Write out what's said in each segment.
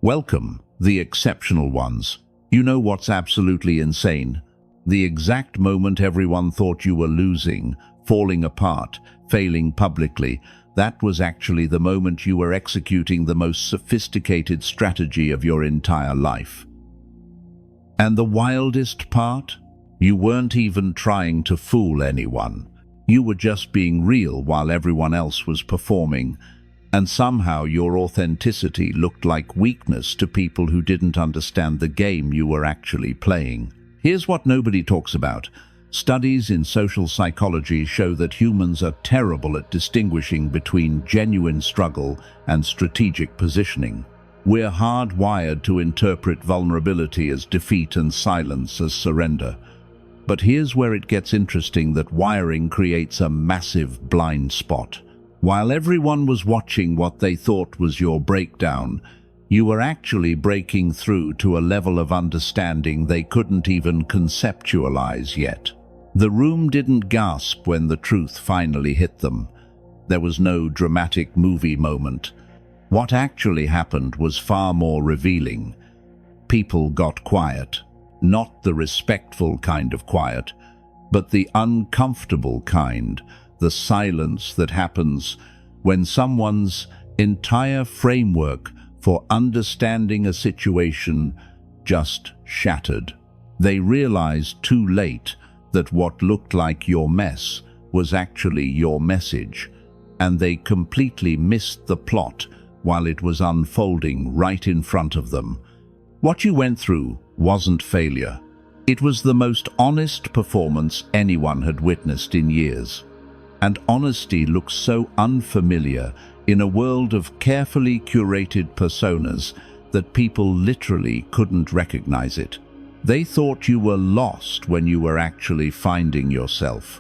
Welcome, the exceptional ones. You know what's absolutely insane? The exact moment everyone thought you were losing, falling apart, failing publicly, that was actually the moment you were executing the most sophisticated strategy of your entire life. And the wildest part? You weren't even trying to fool anyone. You were just being real while everyone else was performing. And somehow your authenticity looked like weakness to people who didn't understand the game you were actually playing. Here's what nobody talks about. Studies in social psychology show that humans are terrible at distinguishing between genuine struggle and strategic positioning. We're hardwired to interpret vulnerability as defeat and silence as surrender. But here's where it gets interesting, that wiring creates a massive blind spot. While everyone was watching what they thought was your breakdown, you were actually breaking through to a level of understanding they couldn't even conceptualize yet. The room didn't gasp when the truth finally hit them. There was no dramatic movie moment. What actually happened was far more revealing. People got quiet, not the respectful kind of quiet, but the uncomfortable kind. The silence that happens when someone's entire framework for understanding a situation just shattered. They realized too late that what looked like your mess was actually your message, and they completely missed the plot while it was unfolding right in front of them. What you went through wasn't failure. It was the most honest performance anyone had witnessed in years. And honesty looks so unfamiliar in a world of carefully curated personas that people literally couldn't recognize it. They thought you were lost when you were actually finding yourself.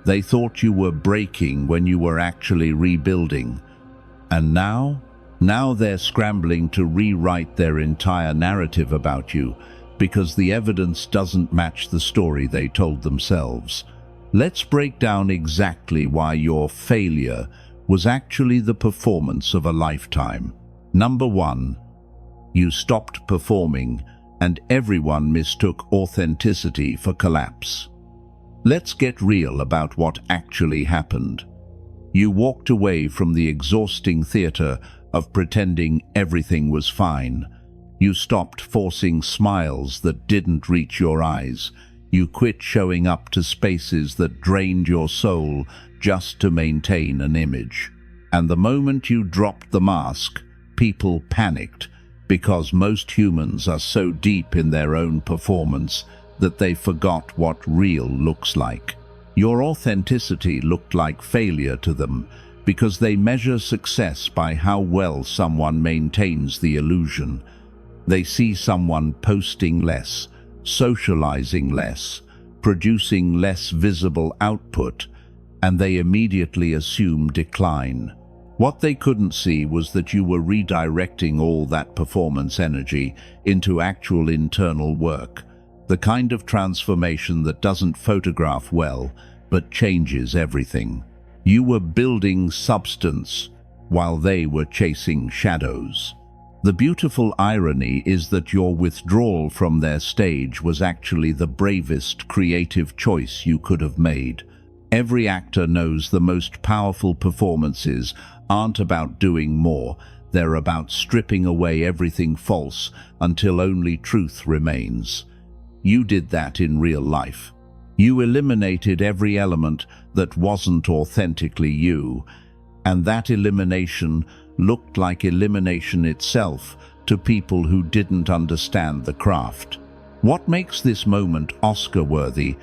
They thought you were breaking when you were actually rebuilding. And now they're scrambling to rewrite their entire narrative about you because the evidence doesn't match the story they told themselves. Let's break down exactly why your failure was actually the performance of a lifetime. Number 1, you stopped performing and everyone mistook authenticity for collapse. Let's get real about what actually happened. You walked away from the exhausting theater of pretending everything was fine. You stopped forcing smiles that didn't reach your eyes. You quit showing up to spaces that drained your soul just to maintain an image. And the moment you dropped the mask, people panicked, because most humans are so deep in their own performance that they forgot what real looks like. Your authenticity looked like failure to them because they measure success by how well someone maintains the illusion. They see someone posting less, socializing less, producing less visible output, and they immediately assume decline. What they couldn't see was that you were redirecting all that performance energy into actual internal work, the kind of transformation that doesn't photograph well, but changes everything. You were building substance while they were chasing shadows. The beautiful irony is that your withdrawal from their stage was actually the bravest creative choice you could have made. Every actor knows the most powerful performances aren't about doing more, they're about stripping away everything false until only truth remains. You did that in real life. You eliminated every element that wasn't authentically you, and that elimination looked like elimination itself to people who didn't understand the craft. What makes this moment Oscar-worthy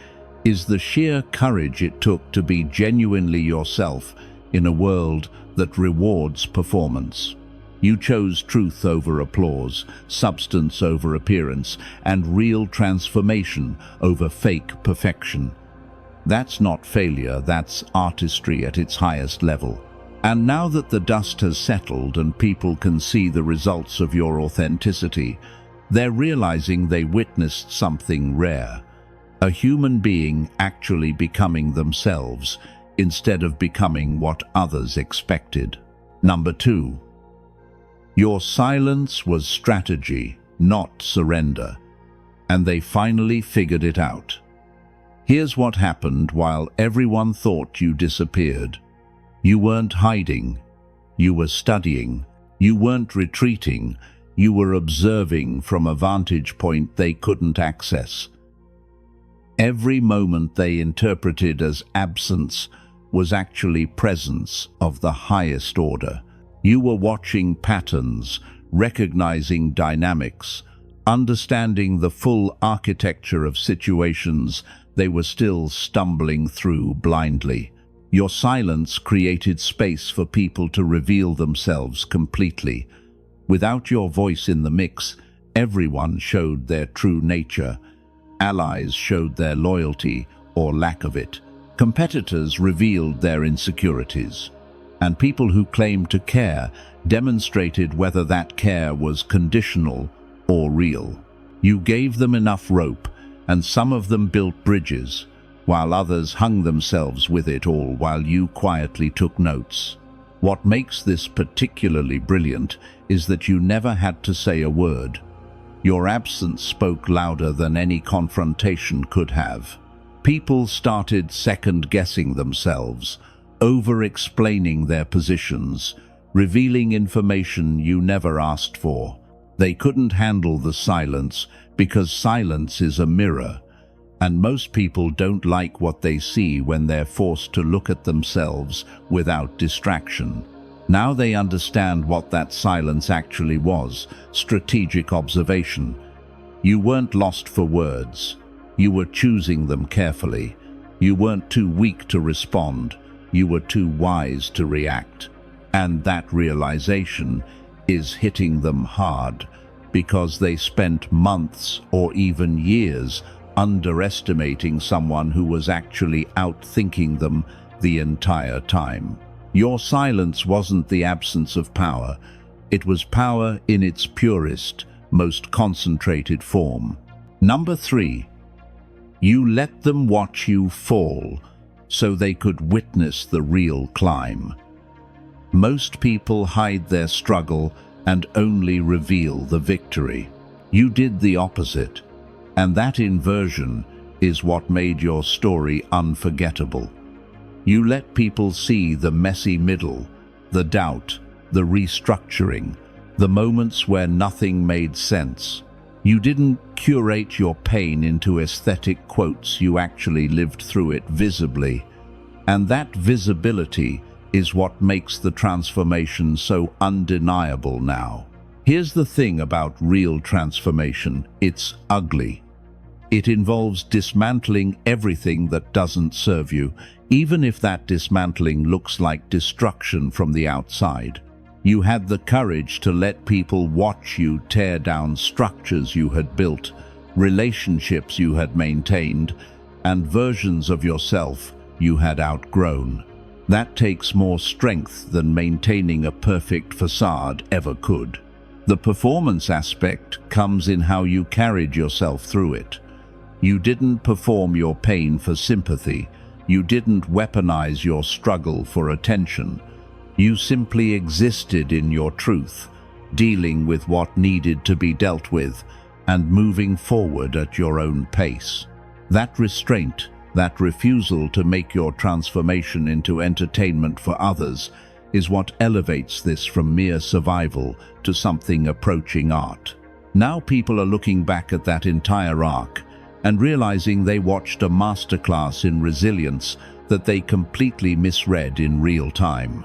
is the sheer courage it took to be genuinely yourself in a world that rewards performance. You chose truth over applause, substance over appearance, and real transformation over fake perfection. That's not failure, that's artistry at its highest level. And now that the dust has settled and people can see the results of your authenticity, they're realizing they witnessed something rare. A human being actually becoming themselves instead of becoming what others expected. Number 2. Your silence was strategy, not surrender, and they finally figured it out. Here's what happened while everyone thought you disappeared. You weren't hiding. You were studying. You weren't retreating. You were observing from a vantage point they couldn't access. Every moment they interpreted as absence was actually presence of the highest order. You were watching patterns, recognizing dynamics, understanding the full architecture of situations they were still stumbling through blindly. Your silence created space for people to reveal themselves completely. Without your voice in the mix, everyone showed their true nature. Allies showed their loyalty or lack of it. Competitors revealed their insecurities. And people who claimed to care demonstrated whether that care was conditional or real. You gave them enough rope, and some of them built bridges, while others hung themselves with it all while you quietly took notes. What makes this particularly brilliant is that you never had to say a word. Your absence spoke louder than any confrontation could have. People started second-guessing themselves, over-explaining their positions, revealing information you never asked for. They couldn't handle the silence because silence is a mirror, and most people don't like what they see when they're forced to look at themselves without distraction. Now they understand what that silence actually was: strategic observation. You weren't lost for words. You were choosing them carefully. You weren't too weak to respond. You were too wise to react. And that realization is hitting them hard because they spent months or even years underestimating someone who was actually outthinking them the entire time. Your silence wasn't the absence of power. It was power in its purest, most concentrated form. Number 3, you let them watch you fall so they could witness the real climb. Most people hide their struggle and only reveal the victory. You did the opposite, and that inversion is what made your story unforgettable. You let people see the messy middle, the doubt, the restructuring, the moments where nothing made sense. You didn't curate your pain into aesthetic quotes, you actually lived through it visibly. And that visibility is what makes the transformation so undeniable now. Here's the thing about real transformation: it's ugly. It involves dismantling everything that doesn't serve you, even if that dismantling looks like destruction from the outside. You had the courage to let people watch you tear down structures you had built, relationships you had maintained, and versions of yourself you had outgrown. That takes more strength than maintaining a perfect facade ever could. The performance aspect comes in how you carried yourself through it. You didn't perform your pain for sympathy. You didn't weaponize your struggle for attention. You simply existed in your truth, dealing with what needed to be dealt with and moving forward at your own pace. That restraint, that refusal to make your transformation into entertainment for others, is what elevates this from mere survival to something approaching art. Now people are looking back at that entire arc and realizing they watched a masterclass in resilience that they completely misread in real time.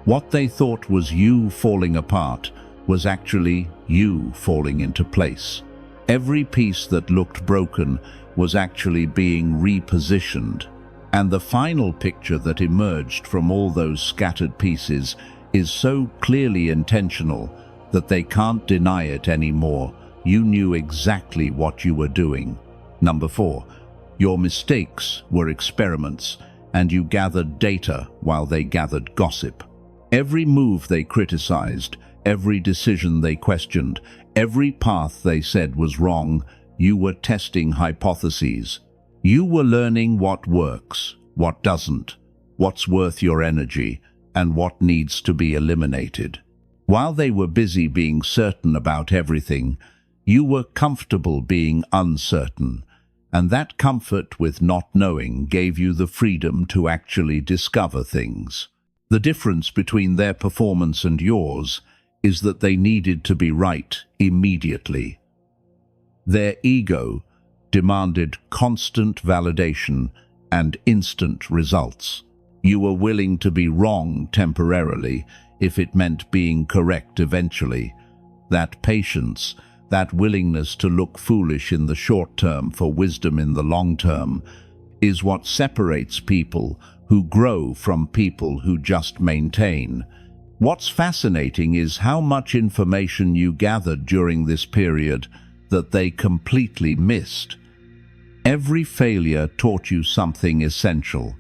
What they thought was you falling apart was actually you falling into place. Every piece that looked broken was actually being repositioned, and the final picture that emerged from all those scattered pieces is so clearly intentional that they can't deny it anymore. You knew exactly what you were doing. Number 4, your mistakes were experiments, and you gathered data while they gathered gossip. Every move they criticized, every decision they questioned, every path they said was wrong, you were testing hypotheses. You were learning what works, what doesn't, what's worth your energy, and what needs to be eliminated. While they were busy being certain about everything, you were comfortable being uncertain, and that comfort with not knowing gave you the freedom to actually discover things. The difference between their performance and yours is that they needed to be right immediately. Their ego demanded constant validation and instant results. You were willing to be wrong temporarily if it meant being correct eventually. That patience, that willingness to look foolish in the short term for wisdom in the long term, is what separates people who grow from people who just maintain. What's fascinating is how much information you gathered during this period that they completely missed. Every failure taught you something essential.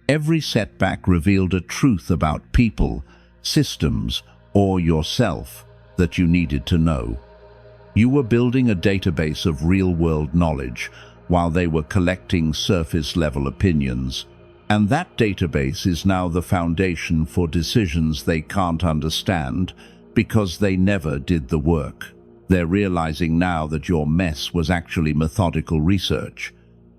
Every setback revealed a truth about people, systems, or yourself that you needed to know. You were building a database of real-world knowledge while they were collecting surface-level opinions. And that database is now the foundation for decisions they can't understand because they never did the work. They're realizing now that your mess was actually methodical research.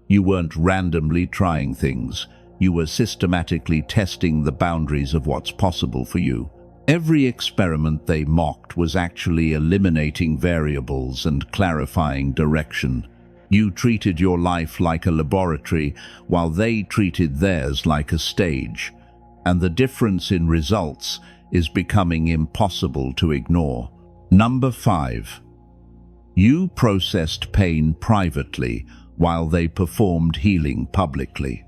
You weren't randomly trying things. You were systematically testing the boundaries of what's possible for you. Every experiment they mocked was actually eliminating variables and clarifying direction. You treated your life like a laboratory while they treated theirs like a stage. And the difference in results is becoming impossible to ignore. Number 5. You processed pain privately while they performed healing publicly.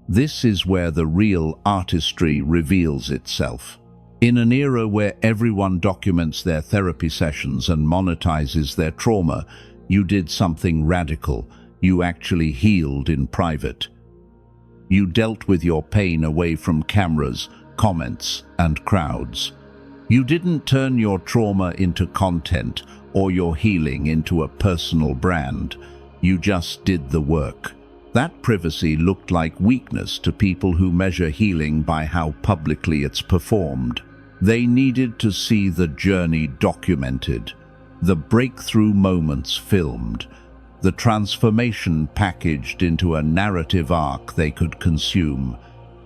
This is where the real artistry reveals itself. In an era where everyone documents their therapy sessions and monetizes their trauma, you did something radical. You actually healed in private. You dealt with your pain away from cameras, comments, and crowds. You didn't turn your trauma into content or your healing into a personal brand. You just did the work. That privacy looked like weakness to people who measure healing by how publicly it's performed. They needed to see the journey documented, the breakthrough moments filmed, the transformation packaged into a narrative arc they could consume.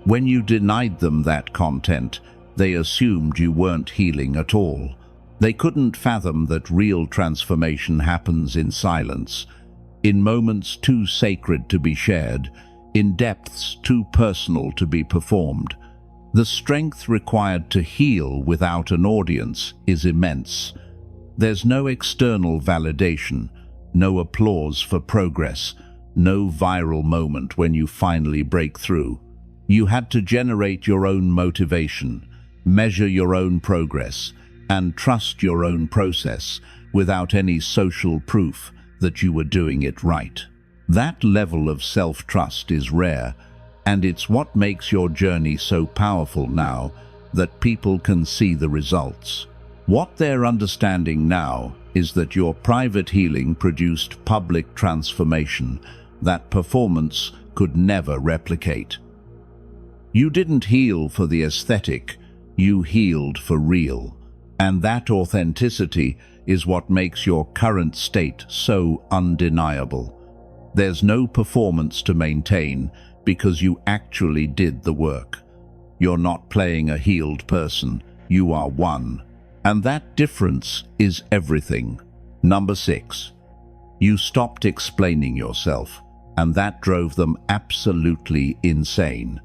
When you denied them that content, they assumed you weren't healing at all. They couldn't fathom that real transformation happens in silence, in moments too sacred to be shared, in depths too personal to be performed. The strength required to heal without an audience is immense. There's no external validation, no applause for progress, no viral moment when you finally break through. You had to generate your own motivation, measure your own progress, and trust your own process without any social proof that you were doing it right. That level of self-trust is rare, and it's what makes your journey so powerful now that people can see the results. What they're understanding now is that your private healing produced public transformation that performance could never replicate. You didn't heal for the aesthetic, you healed for real. And that authenticity is what makes your current state so undeniable. There's no performance to maintain because you actually did the work. You're not playing a healed person, you are one. And that difference is everything. Number 6. You stopped explaining yourself, and that drove them absolutely insane.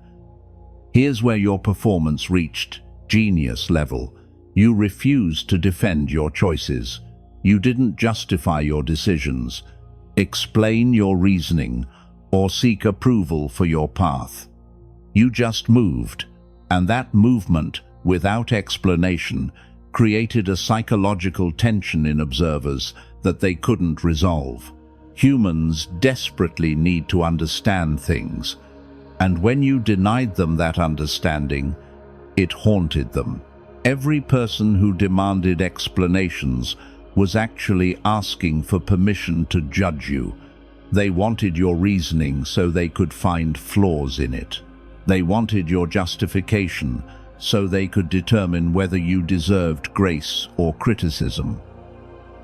Here's where your performance reached genius level. You refused to defend your choices. You didn't justify your decisions, explain your reasoning, or seek approval for your path. You just moved, and that movement, without explanation, created a psychological tension in observers that they couldn't resolve. Humans desperately need to understand things, and when you denied them that understanding, it haunted them. Every person who demanded explanations was actually asking for permission to judge you. They wanted your reasoning so they could find flaws in it. They wanted your justification so they could determine whether you deserved grace or criticism.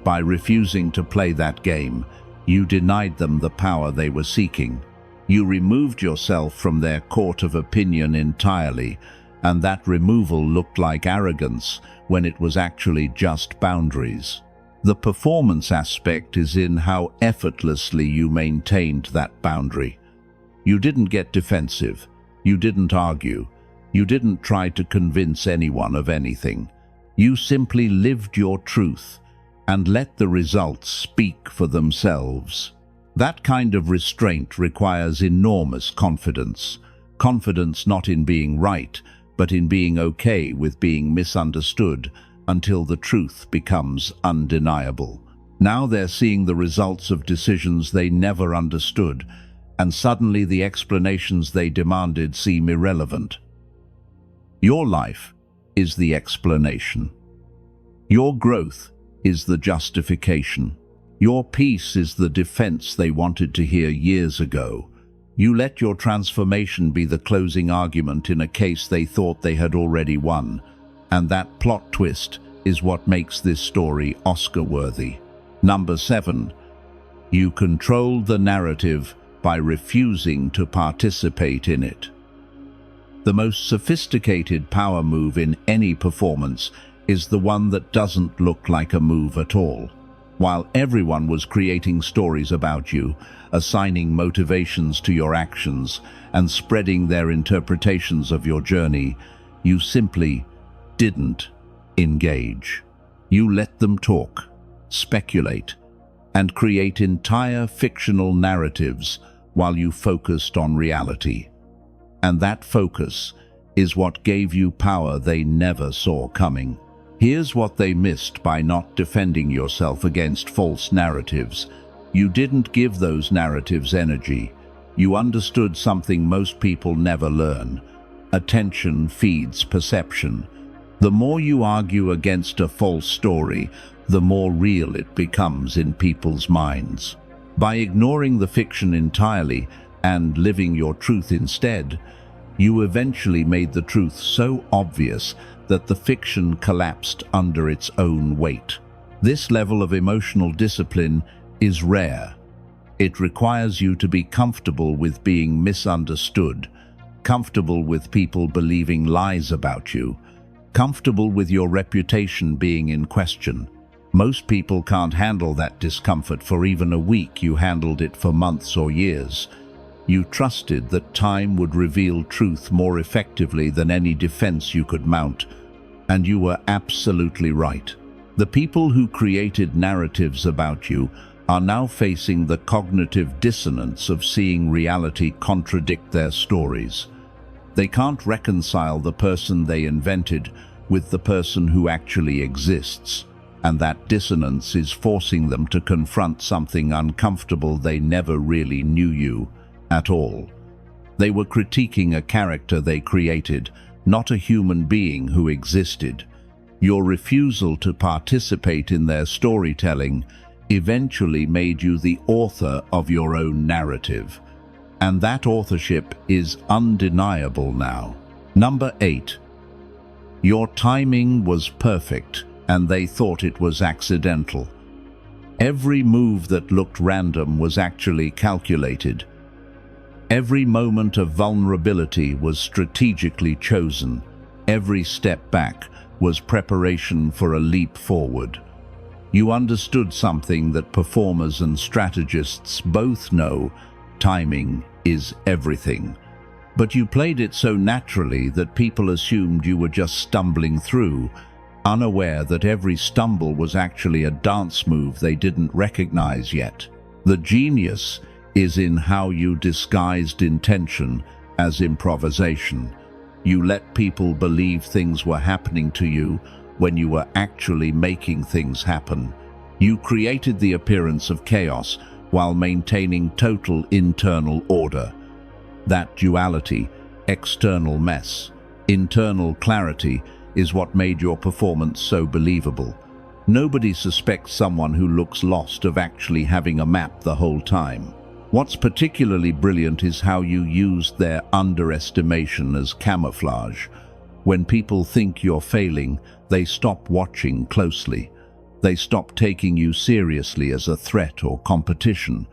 By refusing to play that game, you denied them the power they were seeking. You removed yourself from their court of opinion entirely, and that removal looked like arrogance when it was actually just boundaries. The performance aspect is in how effortlessly you maintained that boundary. You didn't get defensive. You didn't argue. You didn't try to convince anyone of anything. You simply lived your truth and let the results speak for themselves. That kind of restraint requires enormous confidence. Confidence not in being right, but in being okay with being misunderstood until the truth becomes undeniable. Now they're seeing the results of decisions they never understood, and suddenly the explanations they demanded seem irrelevant. Your life is the explanation. Your growth is the justification. Your peace is the defense they wanted to hear years ago. You let your transformation be the closing argument in a case they thought they had already won. And that plot twist is what makes this story Oscar-worthy. Number 7. You controlled the narrative by refusing to participate in it. The most sophisticated power move in any performance is the one that doesn't look like a move at all. While everyone was creating stories about you, assigning motivations to your actions, and spreading their interpretations of your journey, you simply didn't engage. You let them talk, speculate, and create entire fictional narratives while you focused on reality. And that focus is what gave you power they never saw coming. Here's what they missed by not defending yourself against false narratives. You didn't give those narratives energy. You understood something most people never learn. Attention feeds perception. The more you argue against a false story, the more real it becomes in people's minds. By ignoring the fiction entirely and living your truth instead, you eventually made the truth so obvious that the fiction collapsed under its own weight. This level of emotional discipline is rare. It requires you to be comfortable with being misunderstood, comfortable with people believing lies about you, comfortable with your reputation being in question. Most people can't handle that discomfort for even a week. You handled it for months or years. You trusted that time would reveal truth more effectively than any defense you could mount. And you were absolutely right. The people who created narratives about you are now facing the cognitive dissonance of seeing reality contradict their stories. They can't reconcile the person they invented with the person who actually exists, and that dissonance is forcing them to confront something uncomfortable. They never really knew you at all. They were critiquing a character they created, not a human being who existed. Your refusal to participate in their storytelling eventually made you the author of your own narrative, and that authorship is undeniable now. Number 8. Your timing was perfect, and they thought it was accidental. Every move that looked random was actually calculated. Every moment of vulnerability was strategically chosen. Every step back was preparation for a leap forward. You understood something that performers and strategists both know: timing is everything. But you played it so naturally that people assumed you were just stumbling through, unaware that every stumble was actually a dance move they didn't recognize yet. The genius is in how you disguised intention as improvisation. You let people believe things were happening to you when you were actually making things happen. You created the appearance of chaos while maintaining total internal order. That duality, external mess, internal clarity, is what made your performance so believable. Nobody suspects someone who looks lost of actually having a map the whole time. What's particularly brilliant is how you used their underestimation as camouflage. When people think you're failing, they stop watching closely. They stop taking you seriously as a threat or competition.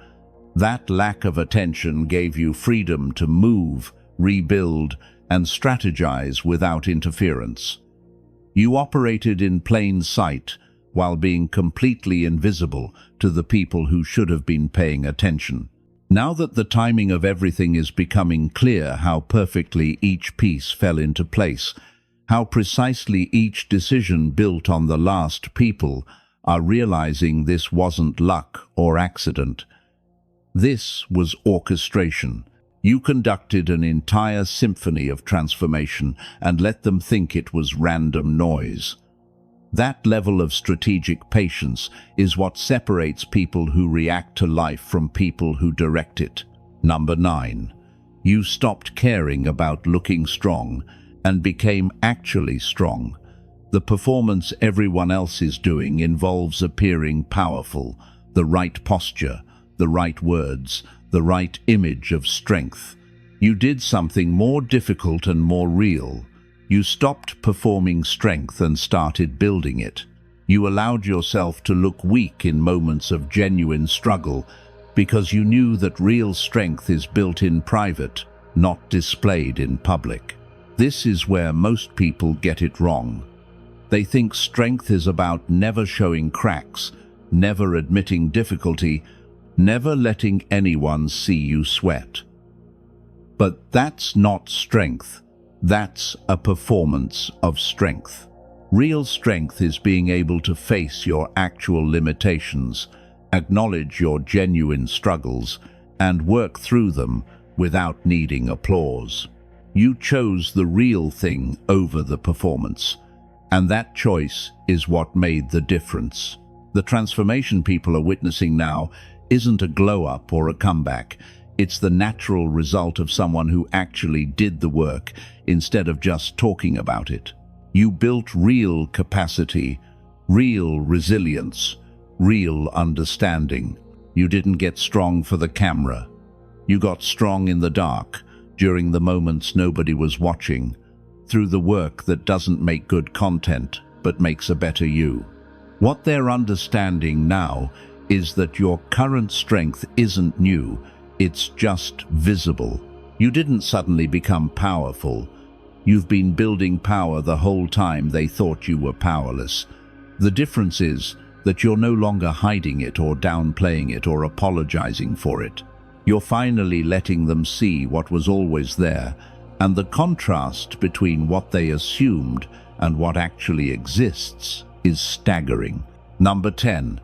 That lack of attention gave you freedom to move, rebuild, and strategize without interference. You operated in plain sight while being completely invisible to the people who should have been paying attention. Now that the timing of everything is becoming clear, how perfectly each piece fell into place, how precisely each decision built on the last people are realizing this wasn't luck or accident. This was orchestration. You conducted an entire symphony of transformation and let them think it was random noise. That level of strategic patience is what separates people who react to life from people who direct it. Number 9. You stopped caring about looking strong and became actually strong. The performance everyone else is doing involves appearing powerful, the right posture, the right words, the right image of strength. You did something more difficult and more real. You stopped performing strength and started building it. You allowed yourself to look weak in moments of genuine struggle because you knew that real strength is built in private, not displayed in public. This is where most people get it wrong. They think strength is about never showing cracks, never admitting difficulty, never letting anyone see you sweat. But that's not strength. That's a performance of strength. Real strength is being able to face your actual limitations, acknowledge your genuine struggles, and work through them without needing applause. You chose the real thing over the performance, and that choice is what made the difference. The transformation people are witnessing now isn't a glow-up or a comeback. It's the natural result of someone who actually did the work instead of just talking about it. You built real capacity, real resilience, real understanding. You didn't get strong for the camera. You got strong in the dark, during the moments nobody was watching, through the work that doesn't make good content, but makes a better you. What they're understanding now is that your current strength isn't new, it's just visible. You didn't suddenly become powerful. You've been building power the whole time they thought you were powerless. The difference is that you're no longer hiding it or downplaying it or apologizing for it. You're finally letting them see what was always there, and the contrast between what they assumed and what actually exists is staggering. Number 10.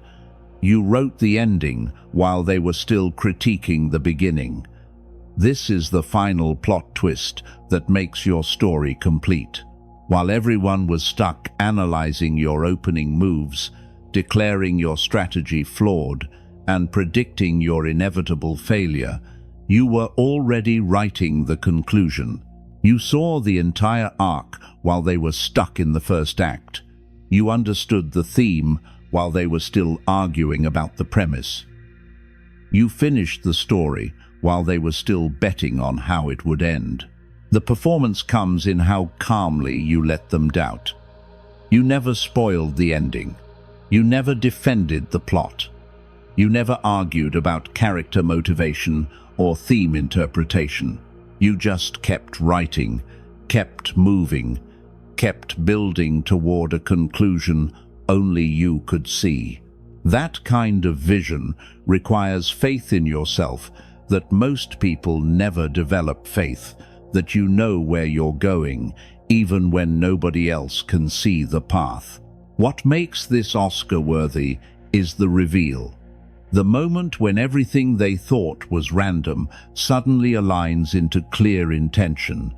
You wrote the ending while they were still critiquing the beginning. This is the final plot twist that makes your story complete. While everyone was stuck analyzing your opening moves, declaring your strategy flawed, and predicting your inevitable failure, you were already writing the conclusion. You saw the entire arc while they were stuck in the first act. You understood the theme while they were still arguing about the premise. You finished the story while they were still betting on how it would end. The performance comes in how calmly you let them doubt. You never spoiled the ending. You never defended the plot. You never argued about character motivation or theme interpretation. You just kept writing, kept moving, kept building toward a conclusion only you could see. That kind of vision requires faith in yourself that most people never develop faith, that you know where you're going, even when nobody else can see the path. What makes this Oscar-worthy is the reveal. The moment when everything they thought was random suddenly aligns into clear intention.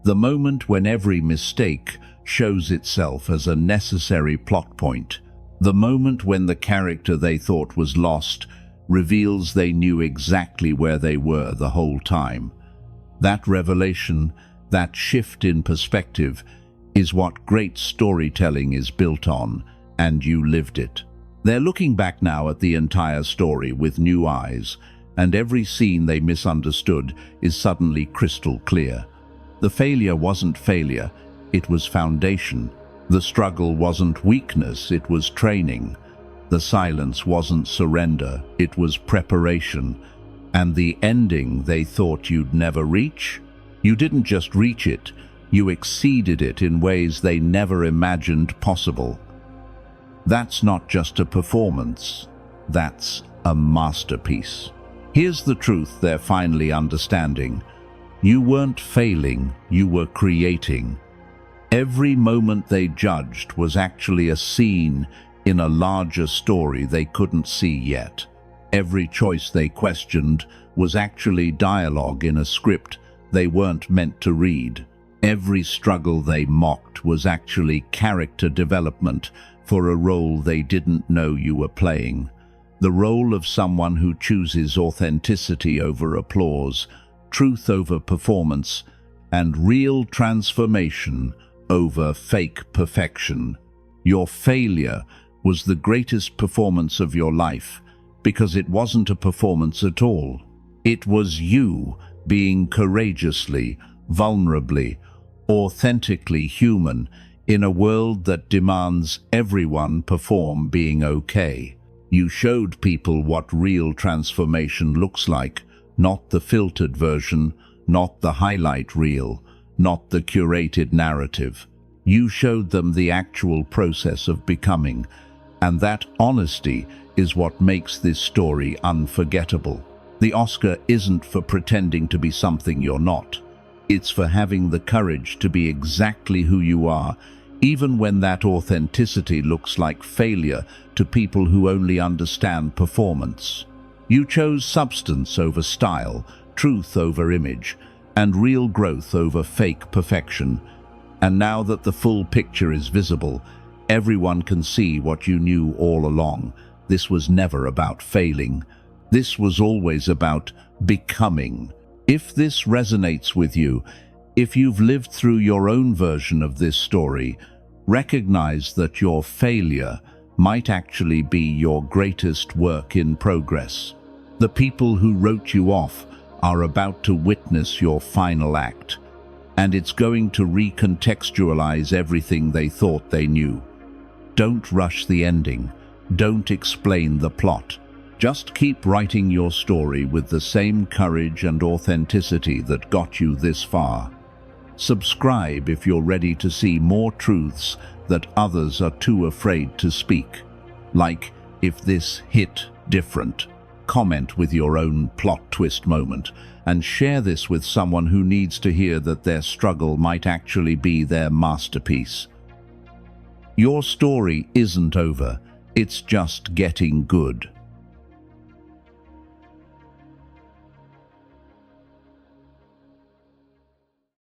The moment when every mistake shows itself as a necessary plot point. The moment when the character they thought was lost reveals they knew exactly where they were the whole time. That revelation, that shift in perspective, is what great storytelling is built on, and you lived it. They're looking back now at the entire story with new eyes, and every scene they misunderstood is suddenly crystal clear. The failure wasn't failure, it was foundation. The struggle wasn't weakness, it was training. The silence wasn't surrender, it was preparation. And the ending they thought you'd never reach? You didn't just reach it, you exceeded it in ways they never imagined possible. That's not just a performance, that's a masterpiece. Here's the truth they're finally understanding. You weren't failing, you were creating. Every moment they judged was actually a scene in a larger story they couldn't see yet. Every choice they questioned was actually dialogue in a script they weren't meant to read. Every struggle they mocked was actually character development for a role they didn't know you were playing. The role of someone who chooses authenticity over applause, truth over performance, and real transformation over fake perfection. Your failure was the greatest performance of your life because it wasn't a performance at all. It was you being courageously, vulnerably, authentically human in a world that demands everyone perform being okay. You showed people what real transformation looks like, not the filtered version, not the highlight reel, not the curated narrative. You showed them the actual process of becoming, and that honesty is what makes this story unforgettable. The Oscar isn't for pretending to be something you're not. It's for having the courage to be exactly who you are, even when that authenticity looks like failure to people who only understand performance. You chose substance over style, truth over image, and real growth over fake perfection. And now that the full picture is visible, everyone can see what you knew all along. This was never about failing. This was always about becoming. If this resonates with you, if you've lived through your own version of this story, recognize that your failure might actually be your greatest work in progress. The people who wrote you off are about to witness your final act, and it's going to recontextualize everything they thought they knew. Don't rush the ending. Don't explain the plot. Just keep writing your story with the same courage and authenticity that got you this far. Subscribe if you're ready to see more truths that others are too afraid to speak. Like, if this hit different. Comment with your own plot twist moment, and share this with someone who needs to hear that their struggle might actually be their masterpiece. Your story isn't over, it's just getting good.